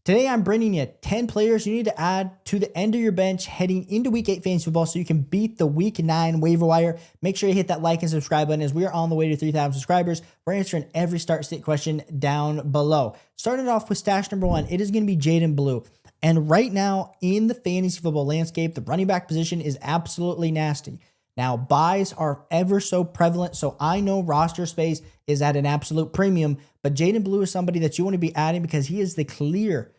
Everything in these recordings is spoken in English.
Today, I'm bringing you 10 players you need to add to the end of your bench heading into Week 8 fantasy football so you can beat the Week 9 waiver wire. Make sure you hit that like and subscribe button as we are on the way to 3,000 subscribers. We're answering every start-sit question down below. Starting off with stash number 1, it is going to be Jaydon Blue. And right now, in the fantasy football landscape, the running back position is absolutely nasty. Now, buys are ever so prevalent, so I know roster space is at an absolute premium, but Jaydon Blue is somebody that you want to be adding because he is the clear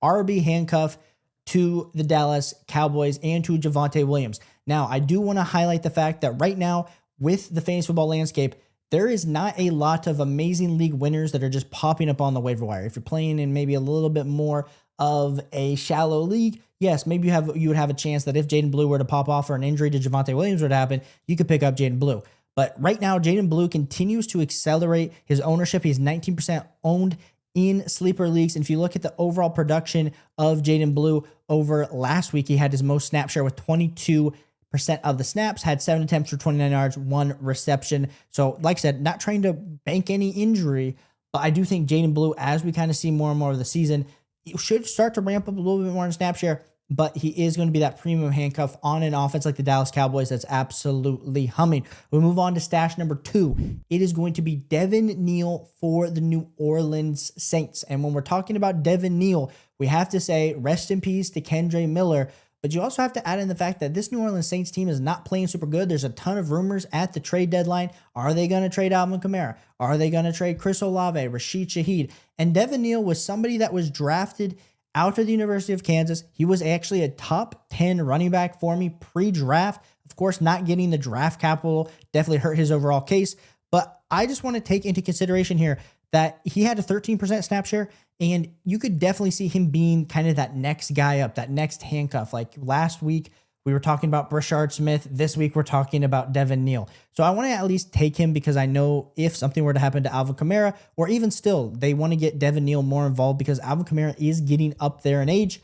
RB handcuff to the Dallas Cowboys and to Javonte Williams. Now, I do want to highlight the fact that right now, with the fantasy football landscape, there is not a lot of amazing league winners that are just popping up on the waiver wire. If you're playing in maybe a little bit more of a shallow league, yes, maybe you would have a chance that if Jaydon Blue were to pop off or an injury to Javonte Williams were to happen, you could pick up Jaydon Blue. But right now, Jaydon Blue continues to accelerate his ownership. He's 19% owned in sleeper leagues. And if you look at the overall production of Jaydon Blue over last week, he had his most snap share with 22% of the snaps, had 7 attempts for 29 yards, 1 reception. So like I said, not trying to bank any injury, but I do think Jaydon Blue, as we kind of see more and more of the season, should start to ramp up a little bit more in snap share, but he is going to be that premium handcuff on an offense like the Dallas Cowboys that's absolutely humming. We move on to stash number 2. It is going to be Devin Neal for the New Orleans Saints. And when we're talking about Devin Neal, we have to say rest in peace to Kendre Miller, but you also have to add in the fact that this New Orleans Saints team is not playing super good. There's a ton of rumors at the trade deadline. Are they going to trade Alvin Kamara? Are they going to trade Chris Olave, Rashid Shaheed? And Devin Neal was somebody that was drafted out of the University of Kansas. He was actually a top 10 running back for me pre-draft. Of course, not getting the draft capital definitely hurt his overall case. But I just want to take into consideration here that he had a 13% snap share, and you could definitely see him being kind of that next guy up, that next handcuff. Like last week, we were talking about Brashard Smith. This week, we're talking about Devin Neal. So I want to at least take him because I know if something were to happen to Alvin Kamara, or even still, they want to get Devin Neal more involved because Alvin Kamara is getting up there in age.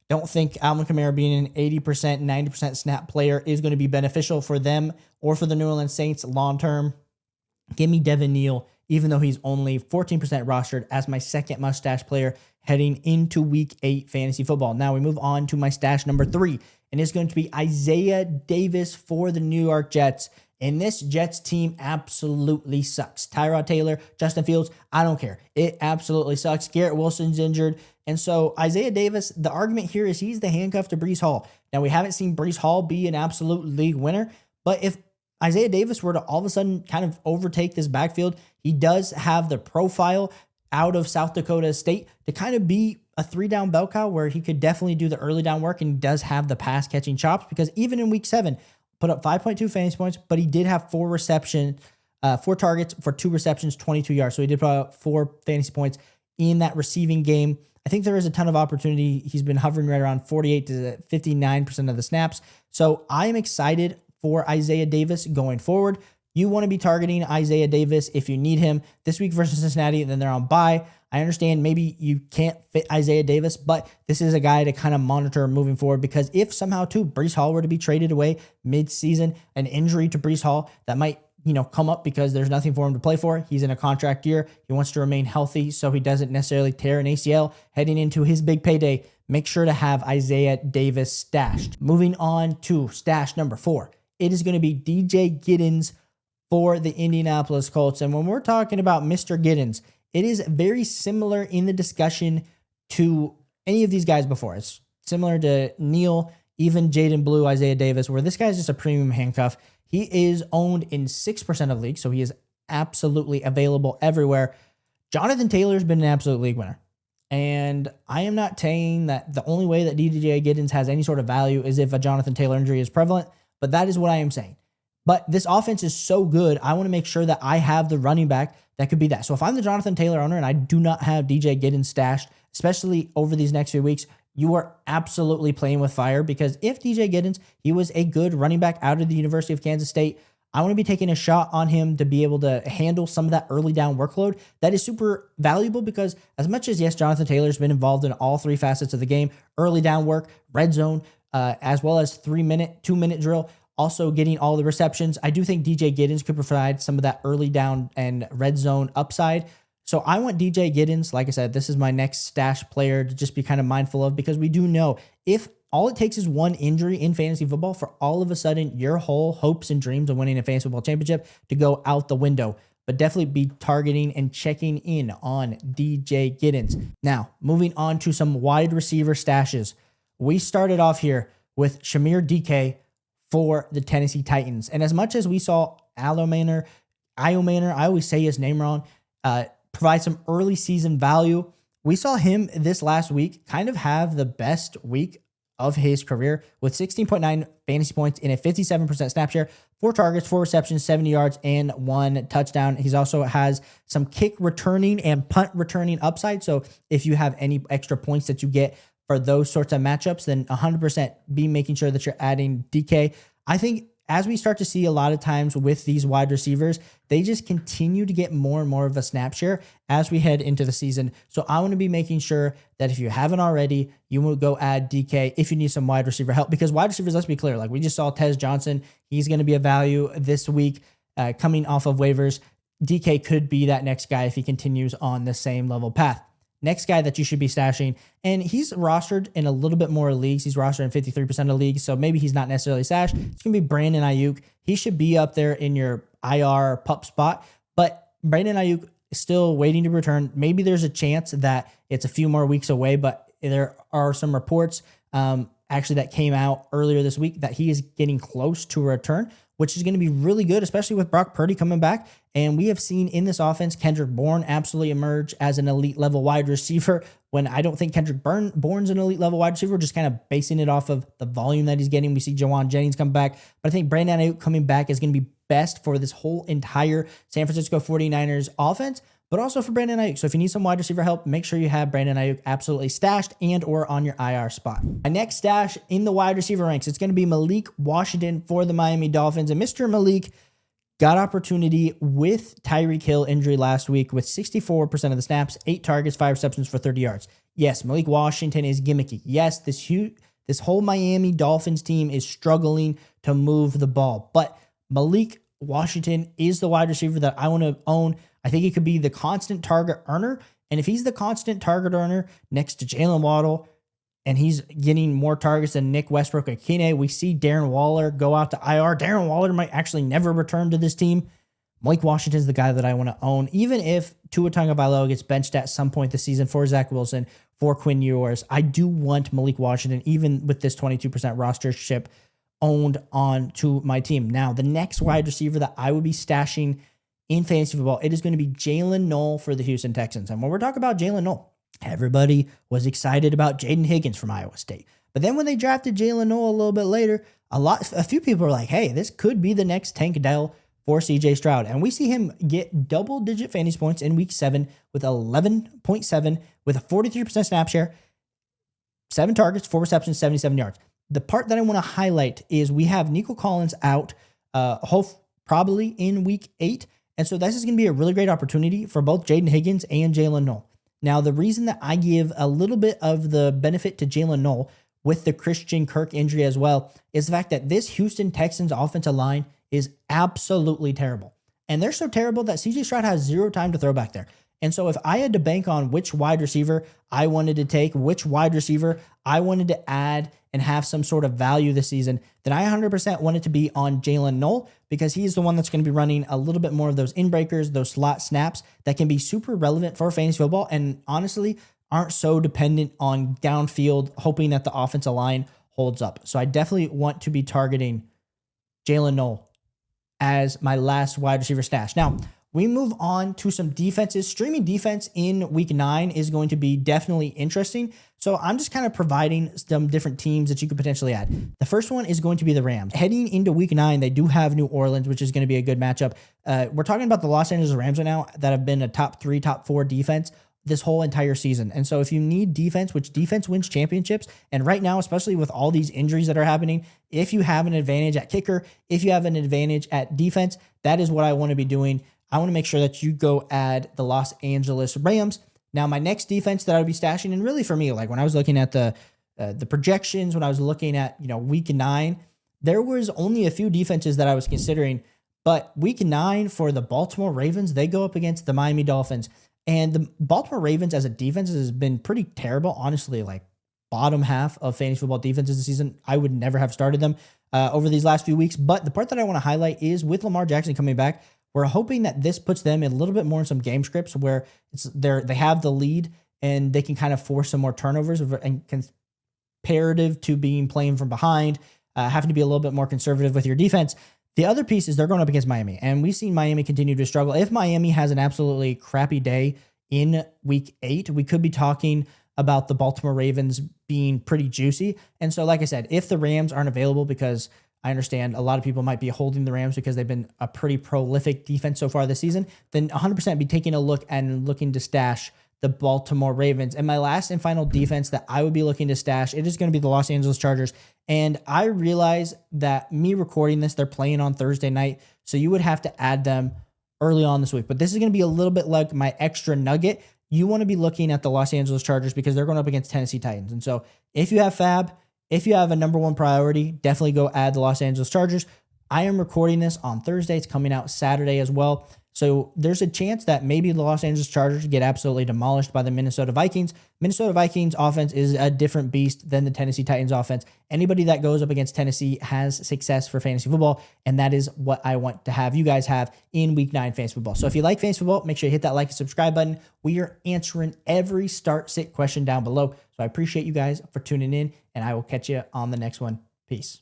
Don't think Alvin Kamara being an 80%, 90% snap player is going to be beneficial for them or for the New Orleans Saints long term. Give me Devin Neal, even though he's only 14% rostered, as my second must-stash player heading into Week 8 fantasy football. Now we move on to my stash number 3. And it's going to be Isaiah Davis for the New York Jets. And this Jets team absolutely sucks. Tyrod Taylor, Justin Fields, I don't care. It absolutely sucks. Garrett Wilson's injured. And so Isaiah Davis, the argument here is he's the handcuff to Breece Hall. Now, we haven't seen Breece Hall be an absolute league winner, but if Isaiah Davis were to all of a sudden kind of overtake this backfield, he does have the profile out of South Dakota State to kind of be a 3-down bell cow where he could definitely do the early down work, and he does have the pass catching chops because even in week 7, put up 5.2 fantasy points, but he did have 4 targets for 2 receptions, 22 yards. So he did put up 4 fantasy points in that receiving game. I think there is a ton of opportunity. He's been hovering right around 48 to 59% of the snaps. So I am excited for Isaiah Davis going forward. You want to be targeting Isaiah Davis if you need him this week versus Cincinnati, and then they're on bye. I understand maybe you can't fit Isaiah Davis, but this is a guy to kind of monitor moving forward because if somehow too Breece Hall were to be traded away mid-season, an injury to Breece Hall that might come up because there's nothing for him to play for. He's in a contract year. He wants to remain healthy so he doesn't necessarily tear an ACL heading into his big payday. Make sure to have Isaiah Davis stashed. Moving on to stash number 4. It is going to be DJ Giidens for the Indianapolis Colts. And when we're talking about Mr. Giidens, it is very similar in the discussion to any of these guys before. It's similar to Neal, even Jaydon Blue, Isaiah Davis, where this guy's just a premium handcuff. He is owned in 6% of leagues, so he is absolutely available everywhere. Jonathan Taylor's been an absolute league winner. And I am not saying that the only way that DJ Giidens has any sort of value is if a Jonathan Taylor injury is prevalent, but that is what I am saying. But this offense is so good, I want to make sure that I have the running back that could be that. So if I'm the Jonathan Taylor owner and I do not have DJ Giidens stashed, especially over these next few weeks, you are absolutely playing with fire because if DJ Giidens, he was a good running back out of the University of Kansas State, I want to be taking a shot on him to be able to handle some of that early down workload. That is super valuable because as much as, yes, Jonathan Taylor's been involved in all 3 facets of the game, early down work, red zone, as well as 2-minute drill, also getting all the receptions. I do think DJ Giidens could provide some of that early down and red zone upside. So I want DJ Giidens. Like I said, this is my next stash player to just be kind of mindful of, because we do know if all it takes is one injury in fantasy football for all of a sudden your whole hopes and dreams of winning a fantasy football championship to go out the window. But definitely be targeting and checking in on DJ Giidens. Now, moving on to some wide receiver stashes. We started off here with Chimere Dike for the Tennessee Titans. And as much as we saw Iomanor, I always say his name wrong, provide some early season value, we saw him this last week kind of have the best week of his career with 16.9 fantasy points in a 57% snap share, 4 targets, 4 receptions, 70 yards, and 1 touchdown. He's also has some kick returning and punt returning upside. So if you have any extra points that you get for those sorts of matchups, then 100% be making sure that you're adding DK. I think as we start to see a lot of times with these wide receivers, they just continue to get more and more of a snap share as we head into the season. So I want to be making sure that if you haven't already, you will go add DK if you need some wide receiver help, because wide receivers, let's be clear, like we just saw Tez Johnson, he's going to be a value this week coming off of waivers. DK could be that next guy if he continues on the same level path. Next guy that you should be stashing, and he's rostered in a little bit more leagues. He's rostered in 53% of leagues, so maybe he's not necessarily stashed. It's going to be Brandon Aiyuk. He should be up there in your IR pup spot, but Brandon Aiyuk is still waiting to return. Maybe there's a chance that it's a few more weeks away, but there are some reports actually that came out earlier this week that he is getting close to a return, which is going to be really good, especially with Brock Purdy coming back. And we have seen in this offense, Kendrick Bourne absolutely emerge as an elite level wide receiver, when I don't think Kendrick Bourne's an elite level wide receiver. We're just kind of basing it off of the volume that he's getting. We see Jawan Jennings come back, but I think Brandon Aiyuk coming back is going to be best for this whole entire San Francisco 49ers offense, but also for Brandon Aiyuk. So if you need some wide receiver help, make sure you have Brandon Aiyuk absolutely stashed and or on your IR spot. My next stash in the wide receiver ranks, it's going to be Malik Washington for the Miami Dolphins. And Mr. Malik got opportunity with Tyreek Hill injury last week with 64% of the snaps, 8 targets, 5 receptions for 30 yards. Yes, Malik Washington is gimmicky. Yes, this whole Miami Dolphins team is struggling to move the ball, but Malik Washington is the wide receiver that I want to own. I think he could be the constant target earner. And if he's the constant target earner next to Jalen Waddle, and he's getting more targets than Nick Westbrook and Kene, we see Darren Waller go out to IR. Darren Waller might actually never return to this team. Malik Washington is the guy that I want to own. Even if Tua Tagovailoa gets benched at some point this season for Zach Wilson, for Quinn Ewers, I do want Malik Washington, even with this 22% rostership, owned on to my team. Now, the next wide receiver that I would be stashing in fantasy football, it is going to be Jaylin Noel for the Houston Texans. And when we're talking about Jaylin Noel, everybody was excited about Jaden Higgins from Iowa State. But then when they drafted Jaylin Noel a little bit later, a few people were like, hey, this could be the next Tank Dell for CJ Stroud. And we see him get double-digit fantasy points in week 7 with 11.7 with a 43% snap share, 7 targets, 4 receptions, 77 yards. The part that I want to highlight is we have Nico Collins out probably in week 8. And so this is going to be a really great opportunity for both Jaden Higgins and Jaylin Noel. Now, the reason that I give a little bit of the benefit to Jaylin Noel with the Christian Kirk injury as well is the fact that this Houston Texans offensive line is absolutely terrible. And they're so terrible that CJ Stroud has 0 time to throw back there. And so if I had to bank on which wide receiver I wanted to take, which wide receiver I wanted to add and have some sort of value this season, then I 100% want it to be on Jaylin Noel, because he's the one that's going to be running a little bit more of those in-breakers, those slot snaps that can be super relevant for fantasy football and honestly aren't so dependent on downfield, hoping that the offensive line holds up. So I definitely want to be targeting Jaylin Noel as my last wide receiver stash. Now, we move on to some defenses. Streaming defense in week 9 is going to be definitely interesting. So I'm just kind of providing some different teams that you could potentially add. The first one is going to be the Rams. Heading into week 9, they do have New Orleans, which is going to be a good matchup. We're talking about the Los Angeles Rams right now that have been a top 3, top 4 defense this whole entire season. And so if you need defense, which defense wins championships, and right now, especially with all these injuries that are happening, if you have an advantage at kicker, if you have an advantage at defense, that is what I want to be doing. I want to make sure that you go add the Los Angeles Rams. Now, my next defense that I would be stashing, and really for me, like when I was looking at the projections, when I was looking at week 9, there was only a few defenses that I was considering. But week 9 for the Baltimore Ravens, they go up against the Miami Dolphins. And the Baltimore Ravens as a defense has been pretty terrible, honestly, like bottom half of fantasy football defenses this season. I would never have started them over these last few weeks. But the part that I want to highlight is with Lamar Jackson coming back, we're hoping that this puts them in a little bit more in some game scripts where they have the lead and they can kind of force some more turnovers and comparative to being playing from behind, having to be a little bit more conservative with your defense. The other piece is they're going up against Miami, and we've seen Miami continue to struggle. If Miami has an absolutely crappy day in week 8, we could be talking about the Baltimore Ravens being pretty juicy. And so, like I said, if the Rams aren't available, because I understand a lot of people might be holding the Rams because they've been a pretty prolific defense so far this season, then 100% be taking a look and looking to stash the Baltimore Ravens. And my last and final defense that I would be looking to stash, it is going to be the Los Angeles Chargers. And I realize that me recording this, they're playing on Thursday night, so you would have to add them early on this week. But this is going to be a little bit like my extra nugget. You want to be looking at the Los Angeles Chargers because they're going up against Tennessee Titans. And so if you have Fab, if you have a number one priority, definitely go add the Los Angeles Chargers. I am recording this on Thursday. It's coming out Saturday as well. So there's a chance that maybe the Los Angeles Chargers get absolutely demolished by the Minnesota Vikings. Minnesota Vikings offense is a different beast than the Tennessee Titans offense. Anybody that goes up against Tennessee has success for fantasy football, and that is what I want to have you guys have in Week 9 fantasy football. So if you like fantasy football, make sure you hit that like and subscribe button. We are answering every start-sit question down below. So I appreciate you guys for tuning in, and I will catch you on the next one. Peace.